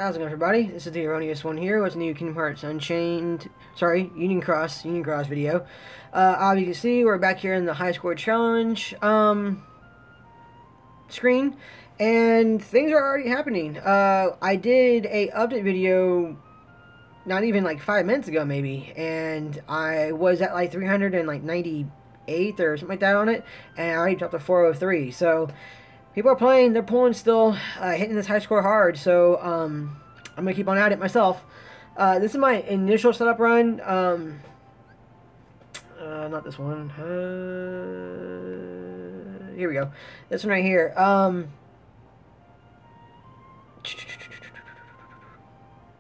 How's it going, everybody? This is the erroneous one here with a new Kingdom Hearts Union Cross video. As you can see, we're back here in the high score challenge screen, and things are already happening. I did a update video not even like 5 minutes ago, maybe, and I was at like 398 or something like that on it, and I already dropped to 403. So people are playing, they're pulling still, hitting this high score hard, so I'm going to keep on at it myself. This is my initial setup run. Not this one. Here we go. This one right here.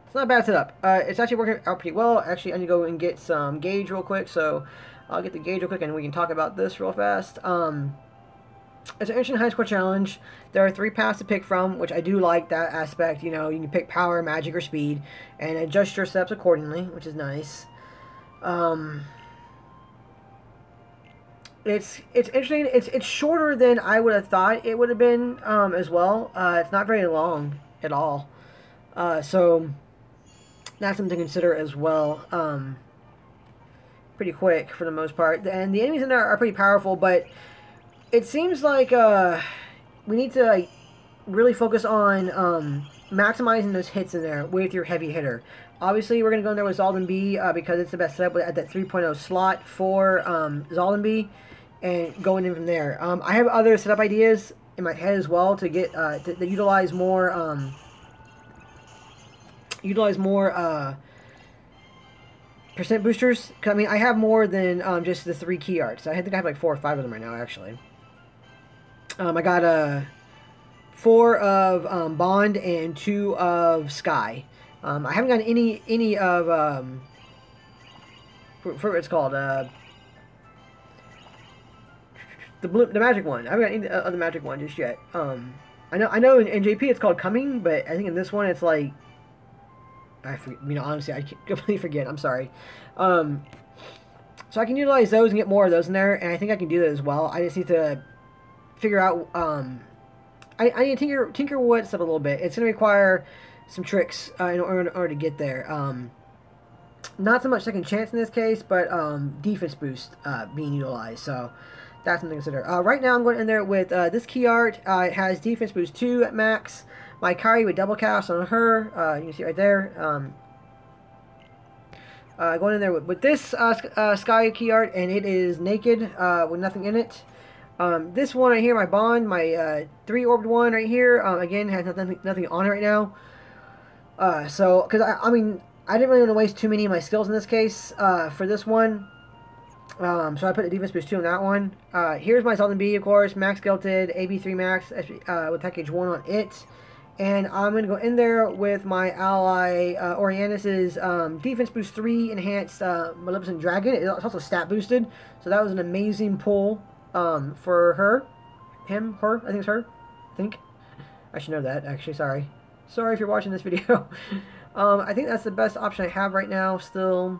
It's not a bad setup. It's actually working out pretty well. Actually, I need to go and get some gauge real quick, so I'll get the gauge real quick and we can talk about this real fast. It's an interesting high score challenge. There are 3 paths to pick from, which I do like that aspect. You know, you can pick power, magic, or speed, and adjust your steps accordingly, which is nice. It's interesting. It's shorter than I would have thought it would have been as well. It's not very long at all. So that's something to consider as well. Pretty quick for the most part, and the enemies in there are pretty powerful, but it seems like we need to like really focus on maximizing those hits in there with your heavy hitter. Obviously, we're going to go in there with Zaldin B because it's the best setup at that 3.0 slot for Zaldin B, and going in from there. I have other setup ideas in my head as well to get to utilize more percent boosters. I mean, I have more than just the 3 key arts. I think I have like 4 or 5 of them right now, actually. I got 4 of Bond and 2 of Sky. I haven't gotten any of for what it's called, the magic one. I haven't got any of the magic one just yet. I know in JP it's called Coming, but I think in this one it's like honestly, I completely forget. I'm sorry. So I can utilize those and get more of those in there, and I think I can do that as well. I just need to figure out. I need to tinker with stuff a little bit. It's going to require some tricks in order to get there. Not so much second chance in this case, but defense boost being utilized. So that's something to consider. Right now, I'm going in there with this key art. It has defense boost 2 at max. My Kari with double cast on her. You can see right there. Going in there with this Sky key art, and it is naked with nothing in it. This one right here, my Bond, my 3-orbed one right here, again has nothing on it right now. So, because I mean, I didn't really want to waste too many of my skills in this case for this one. So I put the defense boost 2 on that one. Here's my Zaldin B, of course, max gilded, AB3 max with package 1 on it. And I'm going to go in there with my ally, Oriannis's defense boost 3 enhanced Maleficent Dragon. It's also stat boosted, so that was an amazing pull for her. Her, I think it's her. I think. I should know that, actually, sorry. Sorry if you're watching this video. I think that's the best option I have right now, still.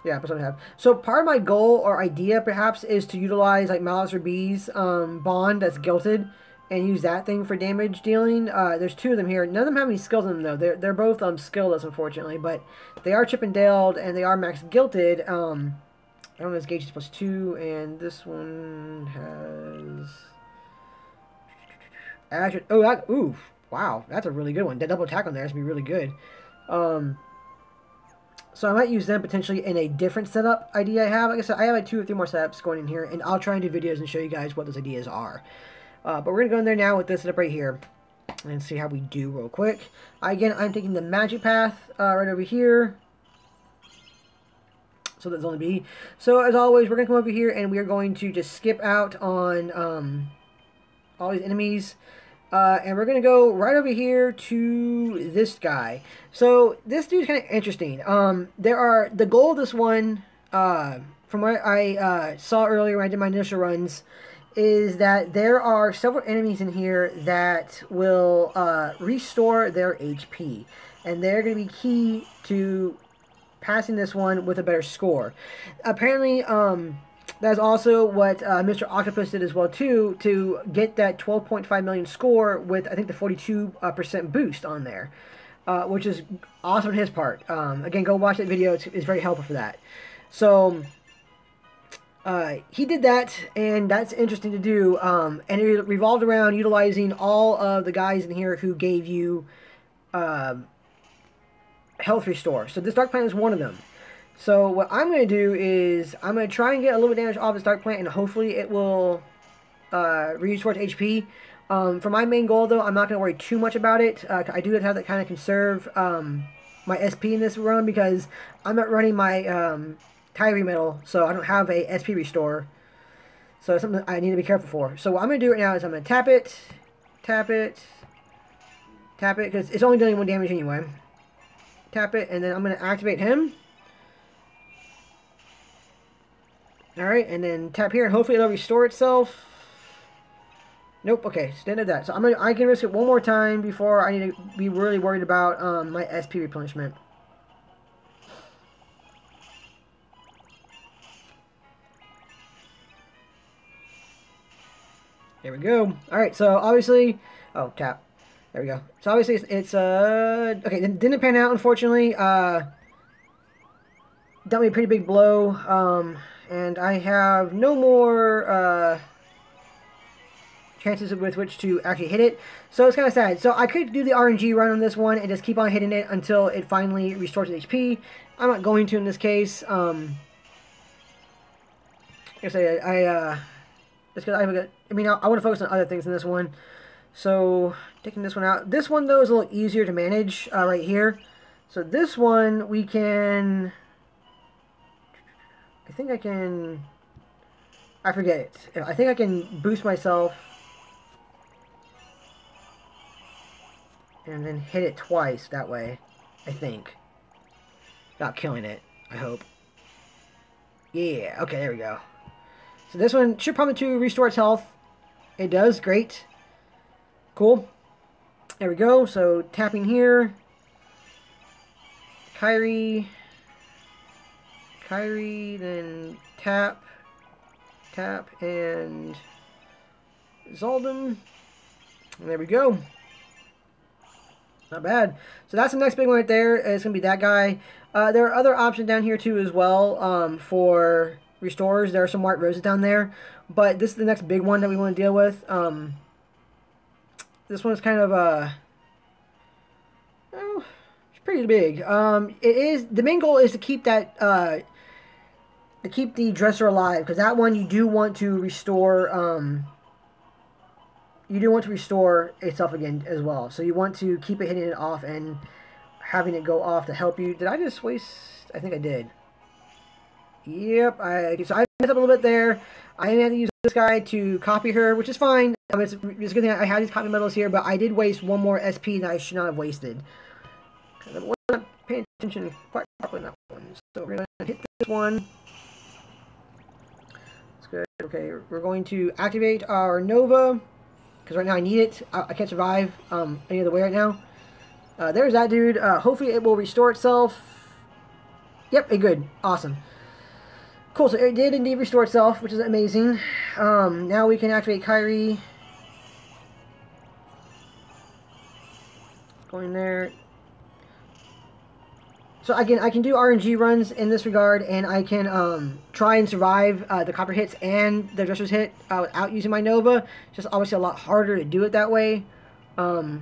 Yeah, that's what I have. So part of my goal or idea, perhaps, is to utilize like Malice or B's Bond that's gilded and use that thing for damage dealing. There's 2 of them here. None of them have any skills in them, though. They're both skillless, unfortunately, but they are chip and daled and they are max gilded. I don't know, this gauge is +2, and this one has ooh, wow, that's a really good one. That double attack on there is gonna be really good. So I might use them potentially in a different setup idea I have. Like I said, I have like 2 or 3 more setups going in here, and I'll try and do videos and show you guys what those ideas are. But we're going to go in there now with this setup right here and see how we do real quick. Again, I'm taking the magic path right over here. So that's only B. So as always, we're going to come over here and we are going to just skip out on all these enemies. And we're going to go right over here to this guy. So this dude's kind of interesting. The goal of this one, from what I saw earlier when I did my initial runs, is that there are several enemies in here that will restore their HP. And they're going to be key to passing this one with a better score. Apparently, That's also what Mr. Octopus did as well too, to get that 12.5 million score with I think the 42% boost on there, which is awesome on his part. Again, go watch that video; it's very helpful for that. So he did that, and that's interesting to do. And it revolved around utilizing all of the guys in here who gave you health restore. So this Dark Plant is one of them. So what I'm going to do is I'm going to try and get a little bit of damage off this Dark Plant, and hopefully it will restore its HP. For my main goal, though, I'm not going to worry too much about it. I do have to kind of conserve my SP in this run because I'm not running my Kyrie Metal, so I don't have a SP restore. So it's something I need to be careful for. So what I'm going to do right now is I'm going to tap it, because it's only doing 1 damage anyway. Tap it, and then I'm going to activate him. Alright, and then tap here, and hopefully it'll restore itself. Nope, okay, stand at that. So I can risk it one more time before I need to be really worried about my SP replenishment. There we go. Alright, so obviously... Oh, tap. There we go. So obviously it's okay, didn't pan out, unfortunately. Dealt me a pretty big blow. And I have no more chances with which to actually hit it. So it's kind of sad. So I could do the RNG run on this one and just keep on hitting it until it finally restores its HP. I'm not going to in this case. Like I say, just because I want to focus on other things in this one. So taking this one out. This one though is a little easier to manage right here. So this one we can... I think I can... I forget it. I think I can boost myself and then hit it twice that way, I think. Without killing it, I hope. Yeah, okay, there we go. So this one should probably to restore its health. It does, great. Cool. There we go, so tapping here. Kyrie, then tap, and Zaldin. And there we go. Not bad. So that's the next big one right there. It's going to be that guy. There are other options down here too as well for restores. There are some white roses down there. But this is the next big one that we want to deal with. This one is kind of well, it's pretty big. The main goal is to keep that to keep the dresser alive, because that one you do want to restore. You do want to restore itself again as well. So you want to keep it hitting it off and having it go off to help you. Did I just waste? I think I did. Yep. So I messed up a little bit there. I had to use this guy to copy her, which is fine. It's a good thing I have these copy medals here, but I did waste one more SP that I should not have wasted. Because I wasn't paying attention quite properly on that one. So we're going to hit this one. That's good. Okay, we're going to activate our Nova, because right now I need it. I can't survive any other way right now. There's that dude. Hopefully it will restore itself. Yep, good. Awesome. Cool, so it did indeed restore itself, which is amazing. Now we can activate Kyrie. Going there. So again, I can do RNG runs in this regard, and I can try and survive the copper hits and the dresser's hit without using my Nova. It's just obviously a lot harder to do it that way. And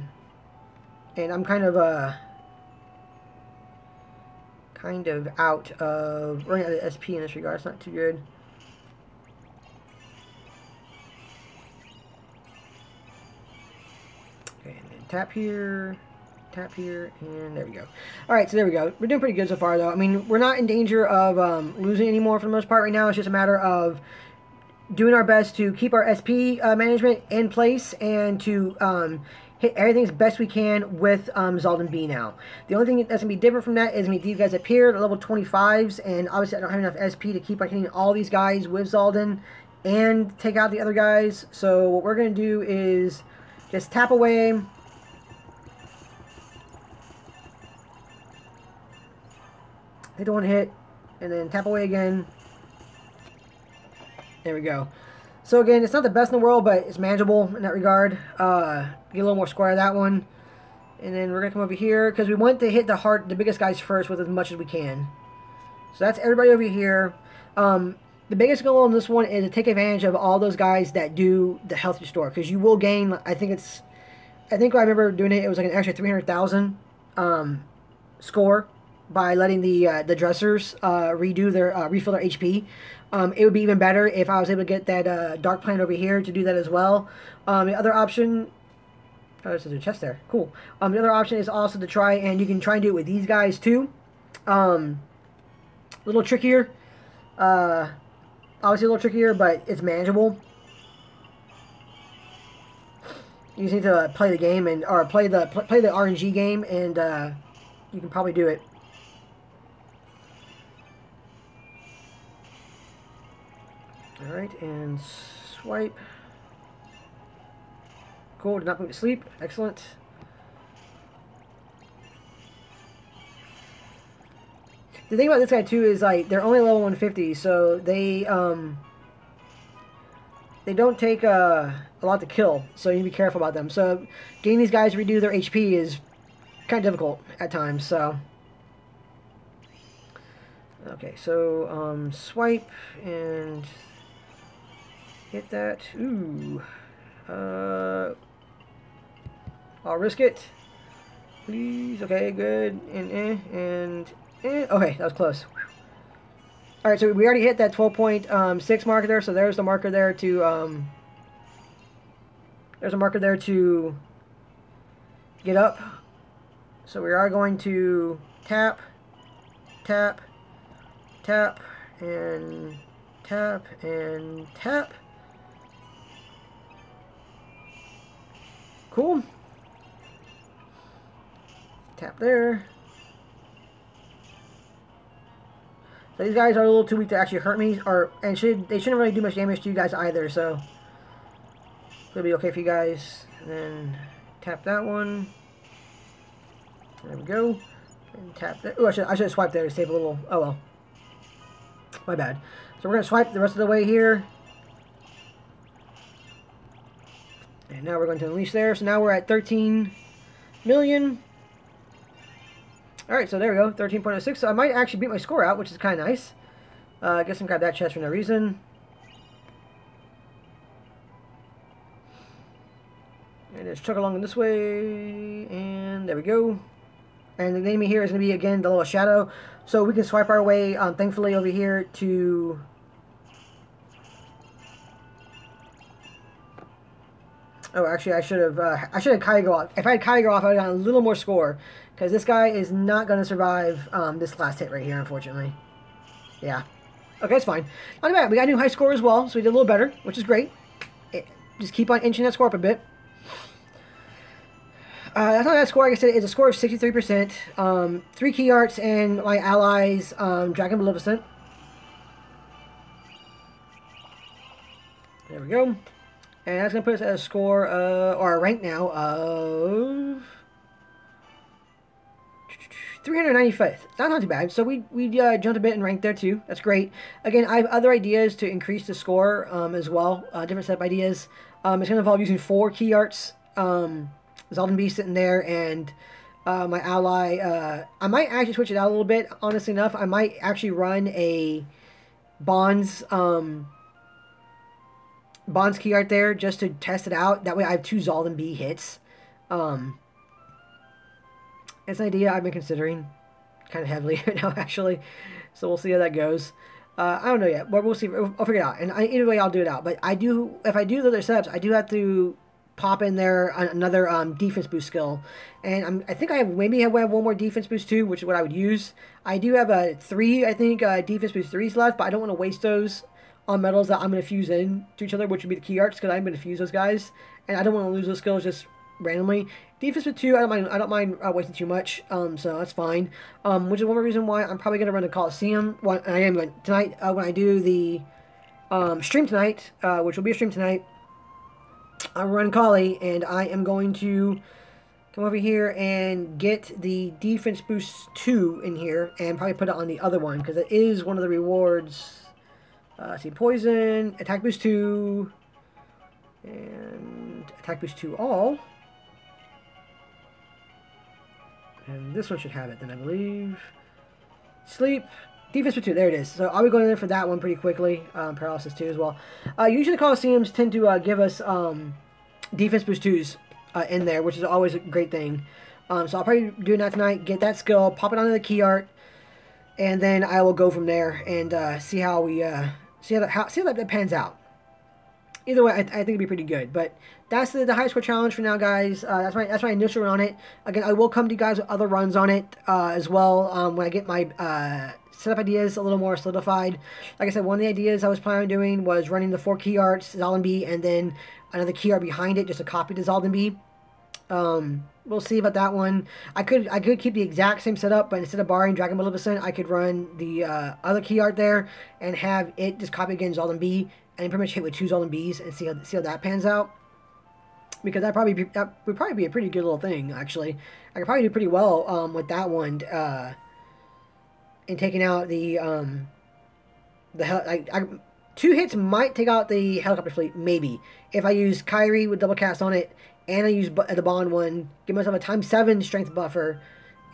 I'm kind of out of running out of SP in this regard. It's not too good. Okay, and then tap here, and there we go. Alright, so there we go. We're doing pretty good so far, though. I mean, we're not in danger of losing anymore for the most part right now. It's just a matter of doing our best to keep our SP management in place and to hit everything as best we can with Zaldin B now. The only thing that's going to be different from that is these guys up here, level 25s, and obviously I don't have enough SP to keep on hitting all these guys with Zaldin and take out the other guys. So what we're going to do is just tap away. Hit the one hit, and then tap away again. There we go. So again, it's not the best in the world, but it's manageable in that regard. Get a little more square of that one. And then we're going to come over here, because we want to hit the biggest guys first with as much as we can. So that's everybody over here. The biggest goal on this one is to take advantage of all those guys that do the health restore, because you will gain, I think I remember doing it, it was like an extra 300,000 score by letting the dressers refill their HP. It would be even better if I was able to get that Dark Planet over here to do that as well. The other option... Oh, there's a chest there. Cool. The other option is also to try, and you can try and do it with these guys too. A little trickier. Obviously a little trickier, but it's manageable. You just need to play the game or play the RNG game, and you can probably do it. All right, and swipe. Cool. Did not put me to sleep. Excellent. The thing about this guy too is like they're only level 150, so they don't take a lot to kill, so you need to be careful about them. So getting these guys to redo their HP is kind of difficult at times. So okay, so swipe and hit that. Ooh, I'll risk it, please. Okay, good, and okay, that was close. All right, so we already hit that 12.6 marker there, so there's the marker there to get up. So we are going to tap, tap, tap, and tap, and tap. Cool. Tap there. So these guys are a little too weak to actually hurt me, they shouldn't really do much damage to you guys either, so it'll be okay for you guys. And then tap that one. There we go. And tap that. Oh, I should have swiped there to save a little. Oh well. My bad. So we're gonna swipe the rest of the way here. And now we're going to unleash there. So now we're at 13 million. Alright, so there we go, 13.06. So I might actually beat my score out, which is kind of nice. I guess I grabbed that chest for no reason. And just chug along this way, and there we go. And the enemy here is going to be, again, the little shadow. So we can swipe our way, thankfully, over here to... Oh, actually, I should have Kygo off. If I had Kygo off, I would have gotten a little more score. Because this guy is not going to survive this last hit right here, unfortunately. Yeah. Okay, it's fine. Not bad. We got a new high score as well, so we did a little better, which is great. Just keep on inching that score up a bit. That's not that score. Like I said, it's a score of 63%. 3 key arts and my allies, Dragon Maleficent. There we go. And that's going to put us at a score, or a rank now, of 395th. That's not too bad. So we jumped a bit in rank there too. That's great. Again, I have other ideas to increase the score as well. Different set of ideas. It's going to involve using 4 key arts. Zaldin Bee sitting there, and my ally. I might actually switch it out a little bit. Honestly enough, I might actually run a Bonds key art there just to test it out. That way I have 2 Zaldin Bee hits. It's an idea I've been considering kind of heavily right now, actually. So we'll see how that goes. I don't know yet, but we'll see. I'll figure it out. And either way, I'll do it out. But if I do the other setups, I do have to pop in there another defense boost skill. And I think I maybe have one more defense boost too, which is what I would use. I do have 3, I think, defense boost 3s left, but I don't want to waste those on metals that I'm going to fuse in to each other, which would be the key arts, because I'm going to fuse those guys. And I don't want to lose those skills just randomly. Defense with 2, I don't mind wasting too much, so that's fine. Which is one more reason why I'm probably going to run the Colosseum. I am going tonight when I do the stream tonight, which will be a stream tonight. I'm running Collie, and I am going to come over here and get the defense boost 2 in here, and probably put it on the other one, because it is one of the rewards. See, poison, attack boost 2, and attack boost 2 all. And this one should have it then, I believe. Sleep, defense boost 2, there it is. So I'll be going in for that one pretty quickly. Paralysis 2 as well. Usually Colosseums tend to give us defense boost 2s in there, which is always a great thing. So I'll probably be doing that tonight, get that skill, pop it onto the key art, and then I will go from there and see how we see how that pans out. Either way, I think it'd be pretty good. But that's the high score challenge for now, guys. That's my initial run on it. Again, I will come to you guys with other runs on it as well when I get my setup ideas a little more solidified. Like I said, one of the ideas I was planning on doing was running the 4 key arts, Zaldenby, and then another key art behind it, just a copy to Zaldenby. We'll see about that one. I could keep the exact same setup, but instead of borrowing Dragon Maleficent, I could run the other key art there and have it just copy against Zaldenby and pretty much hit with 2 Zaldenbys and see how that pans out. Because that would probably be a pretty good little thing, actually. I could probably do pretty well with that one in taking out the 2 hits might take out the helicopter fleet, maybe. If I use Kyrie with double cast on it, and I use the Bond one, give myself a ×7 strength buffer,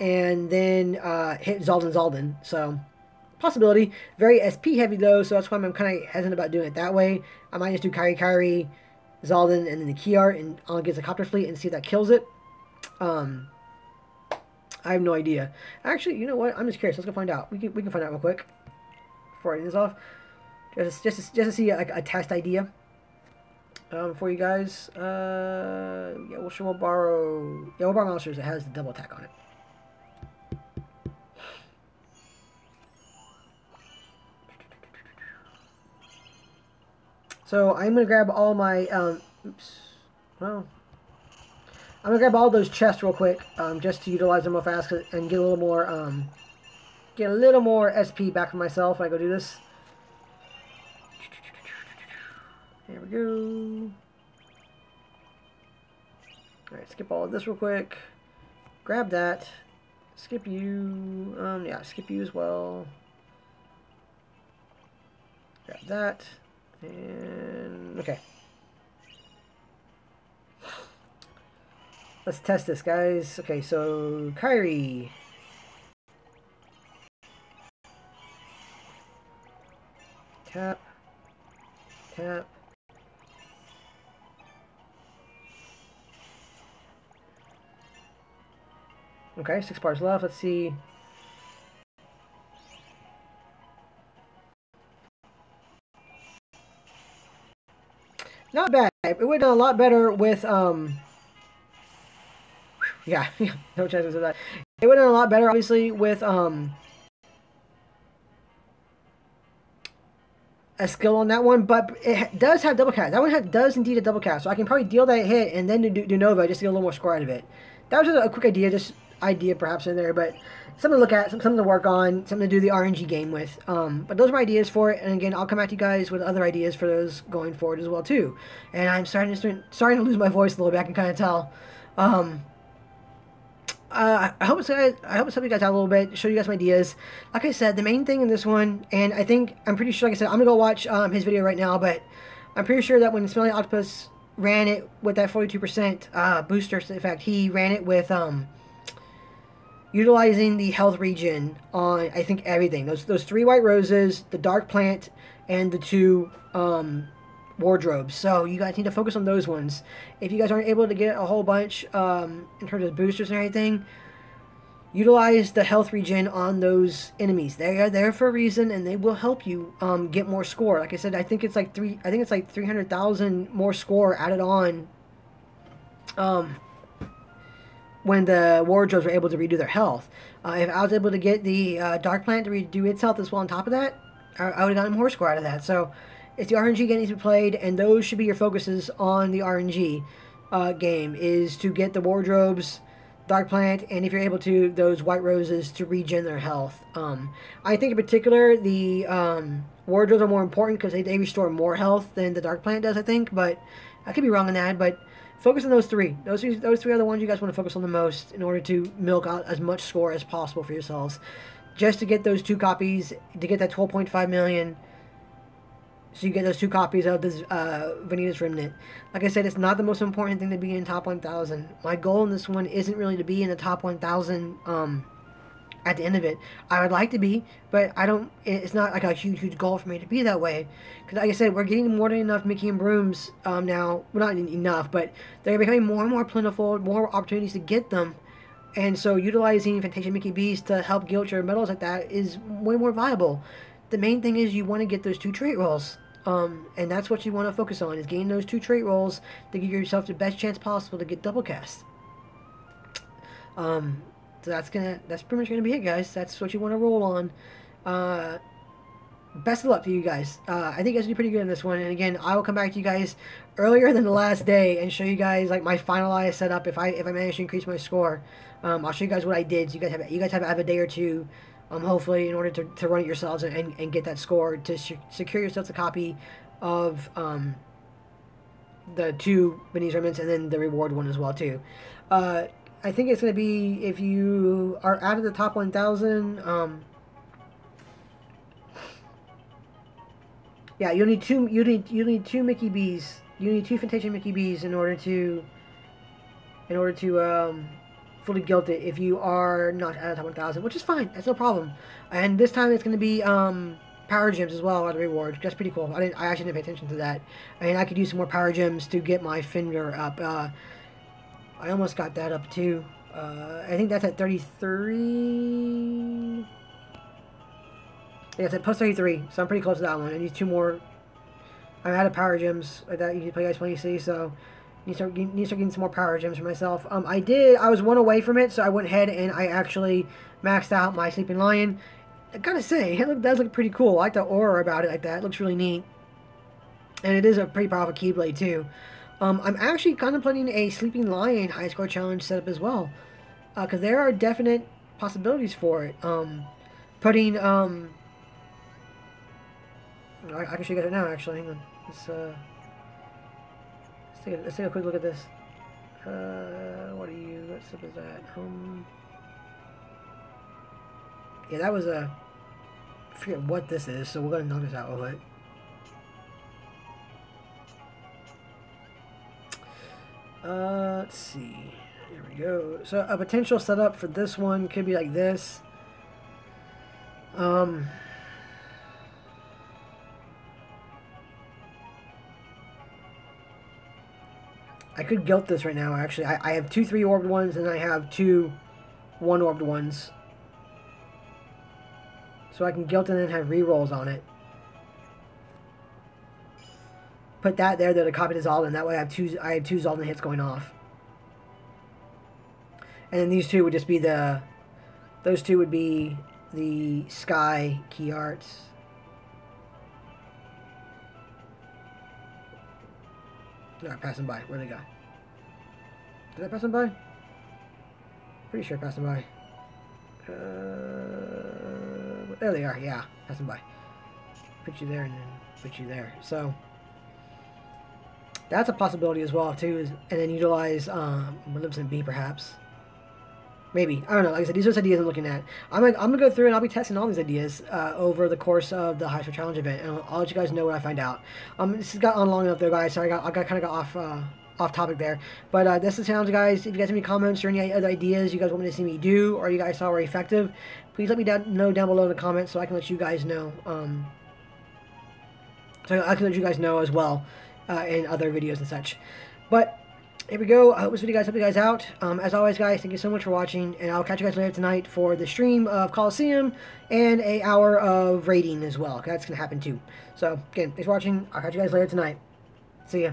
and then hit Zalden. So, possibility. Very SP heavy though, so that's why I'm kind of hesitant about doing it that way. I might just do Kyrie, Zalden, and then the key art, and I'll get the copter fleet and see if that kills it. I have no idea. Actually, you know what? I'm just curious. Let's go find out. We can find out real quick before I end this off. Just to see a test idea. For you guys, yeah, we'll borrow monsters that has the double attack on it. So I'm gonna grab all my I'm gonna grab all those chests real quick, just to utilize them real fast and get a little more SP back for myself when I go do this. There we go. Alright, skip all of this real quick. Grab that. Skip you. Yeah, skip you as well. Grab that. And okay. Let's test this, guys. Okay, so Kyrie. Tap. Tap. Okay, 6 bars left. Let's see. Not bad. It would have done a lot better with yeah, no chances of that. It would have done a lot better, obviously, with a skill on that one, but it does have double cast. That one does indeed a double cast, so I can probably deal that hit and then do Nova just to get a little more score out of it. That was just a quick idea, just idea perhaps in there, but something to look at, something to work on, something to do the RNG game with. But those are my ideas for it, and again, I'll come at you guys with other ideas for those going forward as well too. And I'm starting to lose my voice a little bit. I can kind of tell. I hope it's helped you guys out a little bit, show you guys my ideas. Like I said, the main thing in this one, and I'm pretty sure, like I said, I'm gonna go watch his video right now, but I'm pretty sure that when Smelly Octopus ran it with that 42% booster effect, he ran it with utilizing the health regen on, I think, everything. Those 3 white roses, the dark plant, and the 2 wardrobes. So you guys need to focus on those ones. If you guys aren't able to get a whole bunch in terms of boosters and everything, utilize the health regen on those enemies. They are there for a reason, and they will help you get more score. Like I said, I think it's like 300,000 more score added on when the wardrobes were able to redo their health. If I was able to get the dark plant to redo its health as well on top of that, I would have gotten more score out of that. So it's the RNG game needs to be played, and those should be your focuses on the RNG game, is to get the wardrobes, dark plant, and if you're able to, those white roses to regen their health. I think in particular the wardrobes are more important because they restore more health than the dark plant does, I think, but I could be wrong on that. But focus on those 3. Those 3 are the ones you guys want to focus on the most in order to milk out as much score as possible for yourselves, just to get those 2 copies, to get that 12.5 million. So you get those 2 copies of this Vanitas Remnant. Like I said, it's not the most important thing to be in top 1,000. My goal in this one isn't really to be in the top 1,000 at the end of it. I would like to be, but I don't. It's not like a huge goal for me to be that way. Because like I said, we're getting more than enough Mickey and Brooms now. Well, not enough, but they're becoming more and more plentiful, more opportunities to get them. And so utilizing Fantasia Mickey B's to help guild your medals like that is way more viable. The main thing is you want to get those 2 trait rolls. And that's what you want to focus on, is getting those 2 trait rolls to give yourself the best chance possible to get double cast. So that's pretty much gonna be it, guys. That's what you want to roll on. Best of luck to you guys. I think you guys will do pretty good in this one. And again, I will come back to you guys earlier than the last day and show you guys like my finalized setup. If I manage to increase my score, I'll show you guys what I did. So you guys have a day or two, hopefully, in order to run it yourselves and get that score to secure yourselves a copy of the 2 Vanitas Remnants and then the reward one as well too. I think it's going to be, if you are out of the top 1,000, yeah, you need 2 Mickey B's. You need 2 Fantasia Mickey B's in order to fully guild it if you are not out of the top 1,000, which is fine. That's no problem. And this time it's going to be power gems as well as a reward. That's pretty cool. I actually didn't pay attention to that. And I could use some more power gems to get my finger up. I almost got that up too. I think that's at 33. Yeah, it's at plus 33, so I'm pretty close to that one. I need 2 more. I'm out of power gems like that. You guys plenty see, so need to start getting some more power gems for myself. I was 1 away from it, so I went ahead and I actually maxed out my Sleeping Lion. I gotta say, it does look pretty cool. I like the aura about it like that. It looks really neat, and it is a pretty powerful Keyblade too. I'm actually contemplating a Sleeping Lion high score challenge setup as well, because there are definite possibilities for it. Putting I can show you guys it now. Actually, hang on. Let's take a quick look at this. What step is that? Yeah, that was I forget what this is, so we're gonna knock this out real quick. Let's see. There we go. So a potential setup for this one could be like this. I could guilt this right now, actually. I have 2 3-orbed ones, and I have 2 1-orbed ones. So I can guilt and then have rerolls on it. Put that there to copy the Zaldin. That way I have two Zaldin hits going off. And then these 2 would just be those 2 would be the Sky key arts. No, passing by. Where'd they go? Did I pass them by? Pretty sure I passed them by. There they are. Yeah, passing by. Put you there and then put you there. So that's a possibility as well too. And then utilize Maleficent B perhaps. Maybe. I don't know. Like I said, these are ideas I'm looking at. I'm gonna go through and I'll be testing all these ideas over the course of the High Score Challenge event, and I'll let you guys know what I find out. This has got on long enough though, guys. Sorry, I kind of got off topic there. But this is the challenge, guys. If you guys have any comments or any other ideas you guys want me to see me do, or you guys saw were effective, please let me know down below in the comments so I can let you guys know. So I can let you guys know as well in other videos and such. But here we go. I hope this video helped you guys out. As always, guys, thank you so much for watching, and I'll catch you guys later tonight for the stream of Colosseum and an hour of raiding as well. That's going to happen too. So, again, thanks for watching. I'll catch you guys later tonight. See ya.